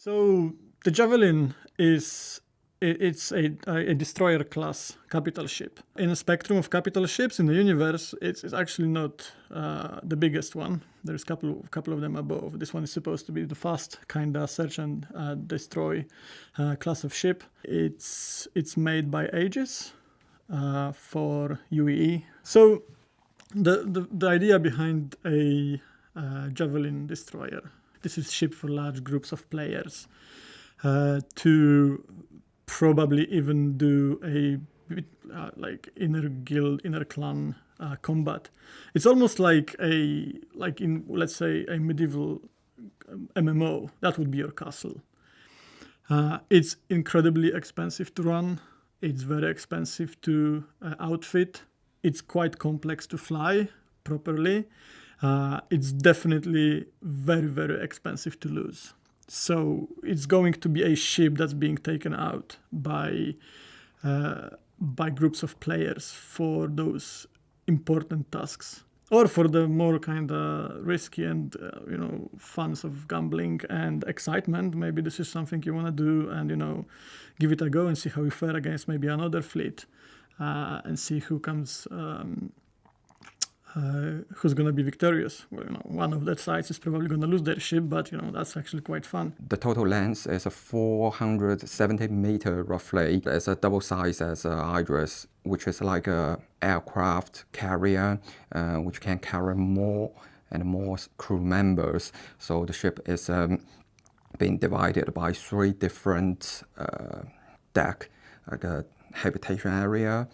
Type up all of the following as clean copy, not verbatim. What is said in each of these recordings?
So the Javelin it's a destroyer class capital ship. In a spectrum of capital ships in the universe, it's actually not the biggest one. There's a couple of them above. This one is supposed to be the fast kind of search and destroy class of ship. It's made by Aegis for UEE. So the idea behind a Javelin Destroyer, this is ship for large groups of players to probably even do a bit like inner guild, inner clan combat. It's almost like in, let's say, a medieval MMO. That would be your castle. It's incredibly expensive to run. It's very expensive to outfit. It's quite complex to fly properly. It's definitely very, very expensive to lose. So it's going to be a ship that's being taken out by groups of players for those important tasks, or for the more kind of risky and funs of gambling and excitement. Maybe this is something you want to do and give it a go and see how you fare against maybe another fleet, and see who comes. Who's going to be victorious? Well, one of that sides is probably going to lose their ship, but that's actually quite fun. The total length is a 470 meter roughly. It's a double size as Idris, which is like a aircraft carrier, which can carry more and more crew members. So the ship is being divided by 3 different deck, like a habitation area,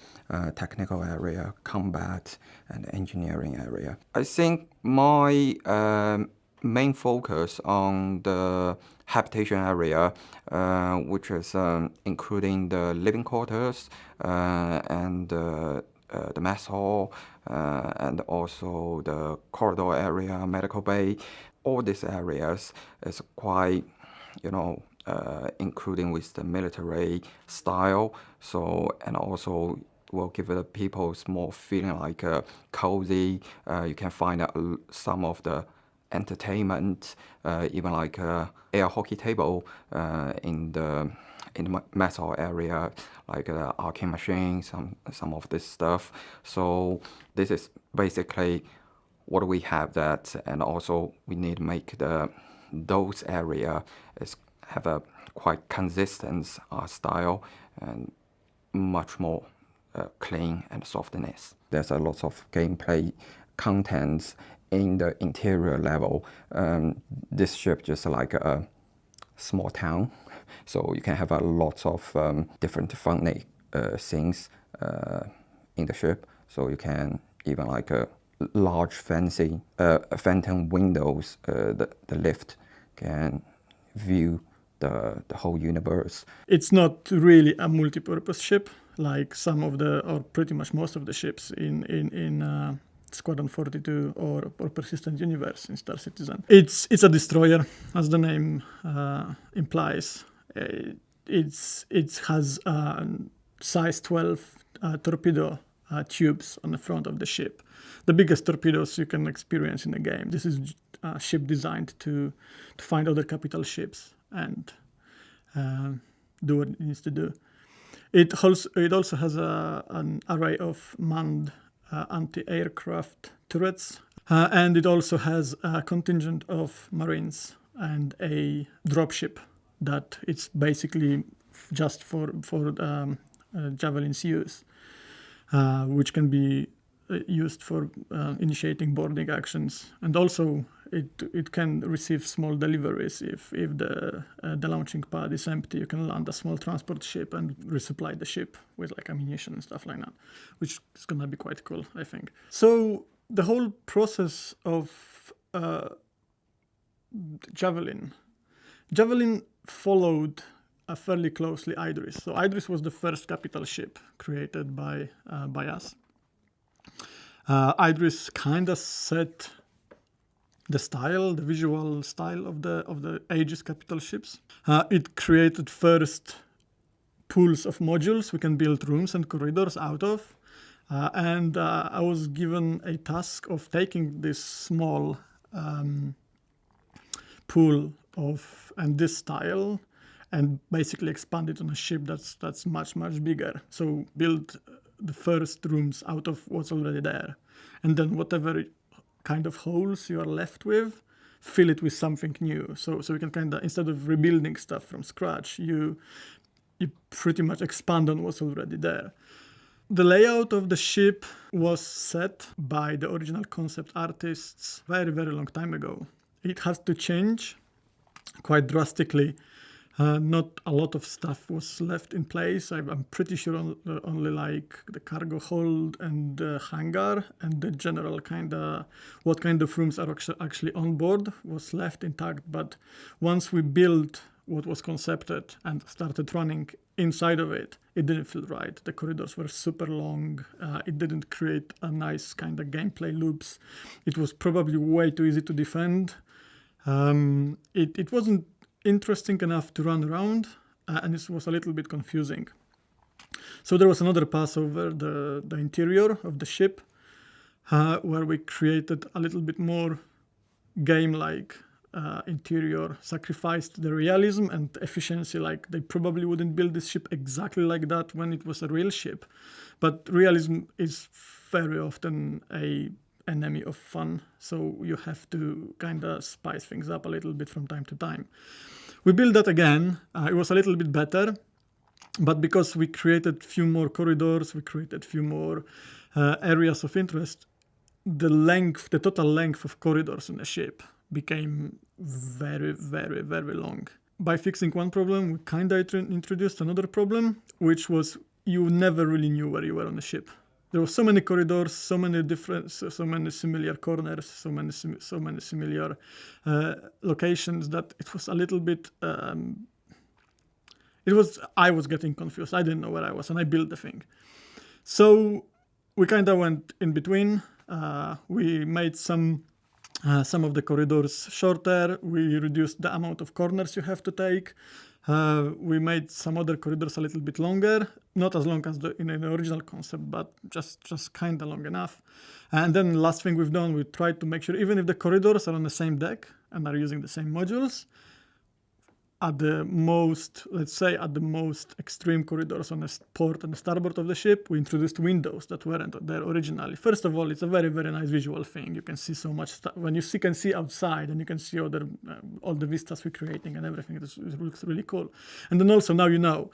technical area, combat, and engineering area. I think my main focus on the habitation area, which is including the living quarters and the mess hall, and also the corridor area, medical bay. All these areas is quite, including with the military style. So, and also will give the people more feeling like cozy. You can find some of the entertainment, even like air hockey table in the mess hall area, like the arcade machine, some of this stuff. So this is basically what we have that, and also we need to make those area have a quite consistent style and much more clean and softness. There's a lot of gameplay contents in the interior level. This ship just like a small town, so you can have a lot of different funny things in the ship. So you can even like a large fancy phantom windows, the lift can view the whole universe. It's not really a multi-purpose ship like some of or pretty much most of the ships in Squadron 42 or Persistent Universe in Star Citizen. It's a destroyer, as the name implies. It has size 12 torpedo tubes on the front of the ship. The biggest torpedoes you can experience in the game. This is a ship designed to find other capital ships and do what it needs to do. It also has an array of manned anti-aircraft turrets, and it also has a contingent of Marines and a dropship that it's basically just for Javelin's use, which can be used for initiating boarding actions, and also it can receive small deliveries. If the launching pad is empty, you can land a small transport ship and resupply the ship with like ammunition and stuff like that, which is gonna be quite cool, I think. So the whole process of Javelin followed fairly closely Idris. So Idris was the first capital ship created by us. Idris kind of set the visual style of the Aegis capital ships. It created first pools of modules we can build rooms and corridors out of. And I was given a task of taking this small pool of and this style, and basically expand it on a ship that's much bigger. So build the first rooms out of what's already there, and then whatever kind of holes you are left with, fill it with something new. So you can kind of, instead of rebuilding stuff from scratch, you pretty much expand on what's already there. The layout of the ship was set by the original concept artists very long time ago. It has to change quite drastically. Not a lot of stuff was left in place. I'm pretty sure only like the cargo hold and the hangar and the general what kind of rooms are actually on board was left intact. But once we built what was concepted and started running inside of it, it didn't feel right. The corridors were super long. It didn't create a nice kind of gameplay loops. It was probably way too easy to defend. It wasn't interesting enough to run around, and it was a little bit confusing. So there was another pass over the interior of the ship, where we created a little bit more game-like interior, sacrificed the realism and efficiency. Like, they probably wouldn't build this ship exactly like that when it was a real ship, but realism is very often a enemy of fun, so you have to kind of spice things up a little bit from time to time. We built that again. It was a little bit better, but because we created few more corridors, we created few more areas of interest, the total length of corridors in the ship became very long. By fixing one problem, we kind of introduced another problem, which was you never really knew where you were on the ship. There were so many corridors, so many similar corners, so many similar locations that it was a little bit. I was getting confused. I didn't know where I was, and I built the thing. So we kind of went in between. We made some of the corridors shorter. We reduced the amount of corners you have to take. We made some other corridors a little bit longer, not as long as in the original concept, but just kind of long enough. And then the last thing we've done, we tried to make sure, even if the corridors are on the same deck and are using the same modules, at the most extreme corridors on the port and the starboard of the ship, we introduced windows that weren't there originally. First of all, it's a very nice visual thing. You can see so much stuff. When you can see outside, and you can see all the vistas we're creating and everything, it looks really cool. And then also now you know,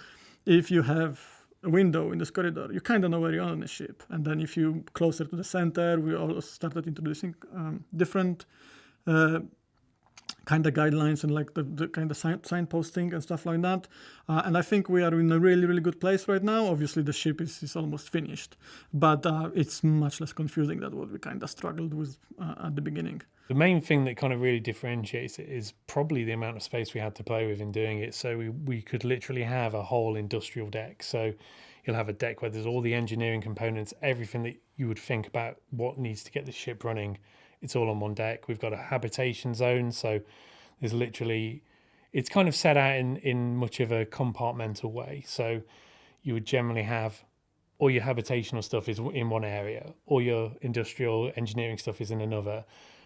if you have a window in this corridor, you kind of know where you are on the ship. And then if you closer to the center, we also started introducing different kind of guidelines and like the kind of signposting and stuff like that. And I think we are in a really good place right now. Obviously, the ship is almost finished, but it's much less confusing than what we kind of struggled with at the beginning. The main thing that kind of really differentiates it is probably the amount of space we had to play with in doing it. So we could literally have a whole industrial deck. So you'll have a deck where there's all the engineering components, everything that you would think about what needs to get the ship running. It's all on one deck. We've got a habitation zone, so there's literally, it's kind of set out in much of a compartmental way. So you would generally have all your habitational stuff is in one area, all your industrial engineering stuff is in another.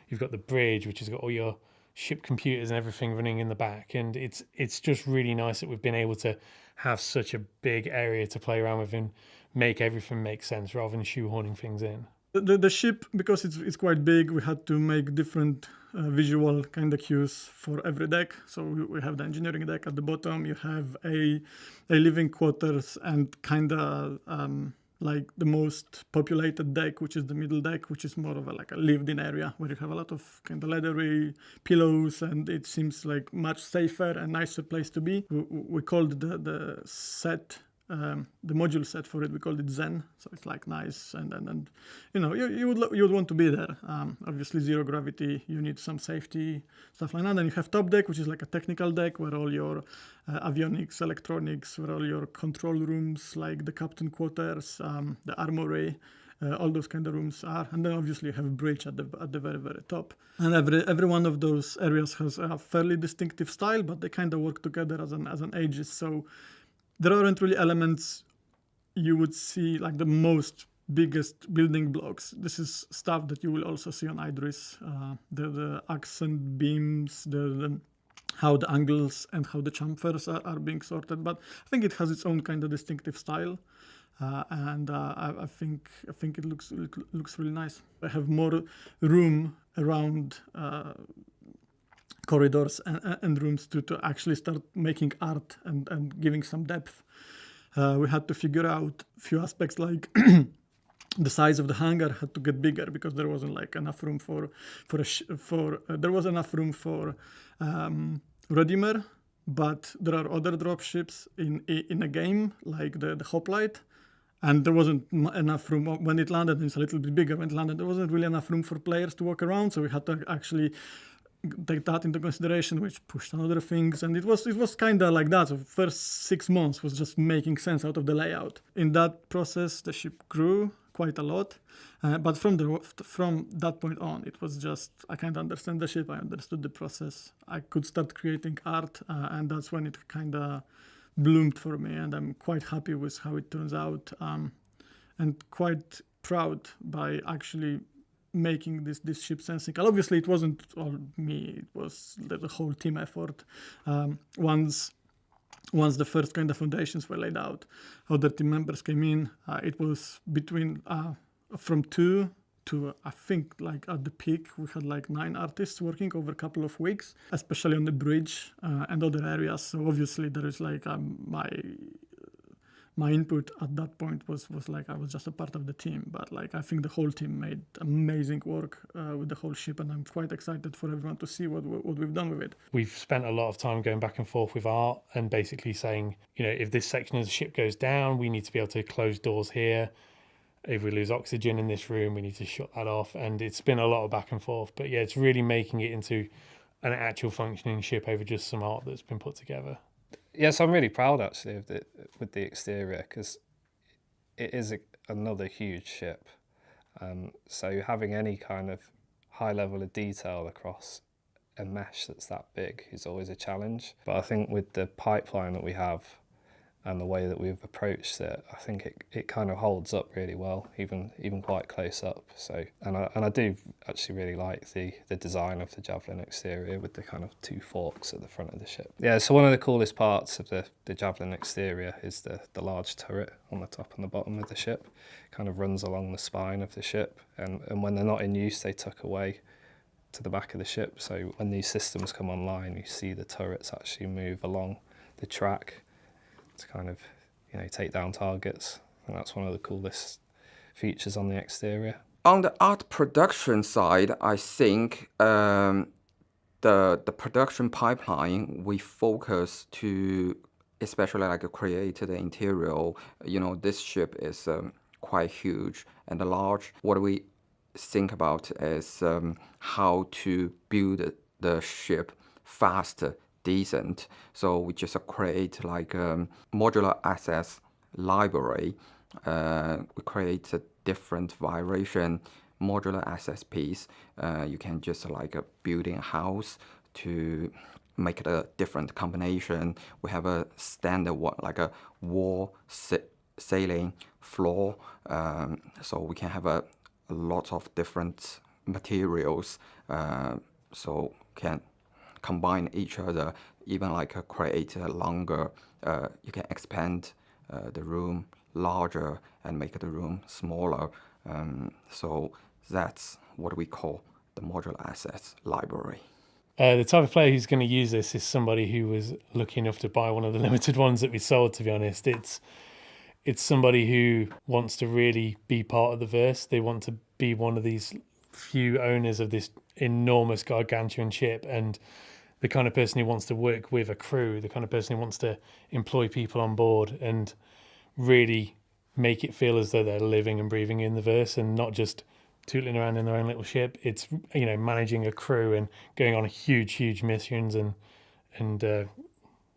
You've got the bridge, which has got all your ship computers and everything running in the back. And it's just really nice that we've been able to have such a big area to play around with and make everything make sense rather than shoehorning things in. The ship, because it's quite big, we had to make different visual kind of cues for every deck. So we have the engineering deck at the bottom. You have a living quarters and kind of like the most populated deck, which is the middle deck, which is more of like a lived-in area where you have a lot of kind of leathery pillows, and it seems like much safer and nicer place to be. We called the set. The module set for it, we called it Zen, so it's like nice, and you know, you would want to be there. Obviously, zero gravity, you need some safety, stuff like that. And you have top deck, which is like a technical deck where all your avionics, electronics, where all your control rooms, like the captain quarters, the armory, all those kind of rooms are. And then obviously you have a bridge at the very top. And every one of those areas has a fairly distinctive style, but they kind of work together as an Aegis. So there aren't really elements you would see like the biggest building blocks. This is stuff that you will also see on Idris. The accent beams, the how the angles and how the chamfers are being sorted. But I think it has its own kind of distinctive style. And I think it looks really nice. I have more room around corridors and rooms to actually start making art and giving some depth. We had to figure out a few aspects like the size of the hangar had to get bigger because there wasn't like enough room there was enough room for Redeemer, but there are other dropships in a game like the Hoplite, and there wasn't enough room when it landed. It's a little bit bigger when it landed. There wasn't really enough room for players to walk around, so we had to actually take that into consideration, which pushed on other things, and it was kind of like that. So the first 6 months was just making sense out of the layout. In that process, the ship grew quite a lot, but from that point on, it was just I kind of understand the ship. I understood the process. I could start creating art, and that's when it kind of bloomed for me. And I'm quite happy with how it turns out, and quite proud by actually making this ship sensical. Obviously, it wasn't all me; it was the whole team effort. Once the first kind of foundations were laid out, other team members came in. It was between from 2 to I think like at the peak we had like 9 artists working over a couple of weeks, especially on the bridge and other areas. So obviously there is like my input at that point was like I was just a part of the team, but like I think the whole team made amazing work with the whole ship, and I'm quite excited for everyone to see what we've done with it. We've spent a lot of time going back and forth with art and basically saying, if this section of the ship goes down, we need to be able to close doors here. If we lose oxygen in this room, we need to shut that off. And it's been a lot of back and forth, but yeah, it's really making it into an actual functioning ship over just some art that's been put together. Yes, I'm really proud actually with the exterior, because it is another huge ship. So having any kind of high level of detail across a mesh that's that big is always a challenge. But I think with the pipeline that we have and the way that we've approached it, I think it kind of holds up really well, even quite close up. So and I do actually really like the design of the Javelin exterior with the kind of 2 forks at the front of the ship. Yeah, so one of the coolest parts of the Javelin exterior is the large turret on the top and the bottom of the ship. It kind of runs along the spine of the ship, and when they're not in use, they tuck away to the back of the ship. So when these systems come online, you see the turrets actually move along the track to kind of, take down targets. And that's one of the coolest features on the exterior. On the art production side, I think the production pipeline, we focus to especially like create the interior. This ship is quite huge and large. What we think about is how to build the ship faster, decent. So we just create like a modular access library. We create a different variation modular access piece. You can just like building a house to make it a different combination. We have a standard one, like a wall, ceiling, floor. So we can have a lot of different materials. So can combine each other, even like create a longer, you can expand the room larger and make the room smaller. So that's what we call the modular assets library. The type of player who's going to use this is somebody who was lucky enough to buy one of the limited ones that we sold, to be honest. It's somebody who wants to really be part of the verse. They want to be one of these few owners of this enormous gargantuan ship, and the kind of person who wants to work with a crew, the kind of person who wants to employ people on board and really make it feel as though they're living and breathing in the verse and not just tootling around in their own little ship. It's, managing a crew and going on huge missions and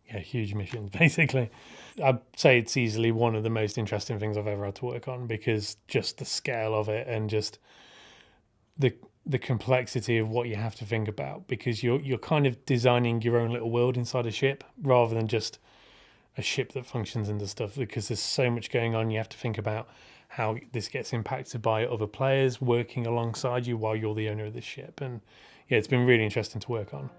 huge missions, basically. I'd say it's easily one of the most interesting things I've ever had to work on, because just the scale of it and just the complexity of what you have to think about, because you're kind of designing your own little world inside a ship rather than just a ship that functions into stuff, because there's so much going on. You have to think about how this gets impacted by other players working alongside you while you're the owner of this ship. And yeah, it's been really interesting to work on.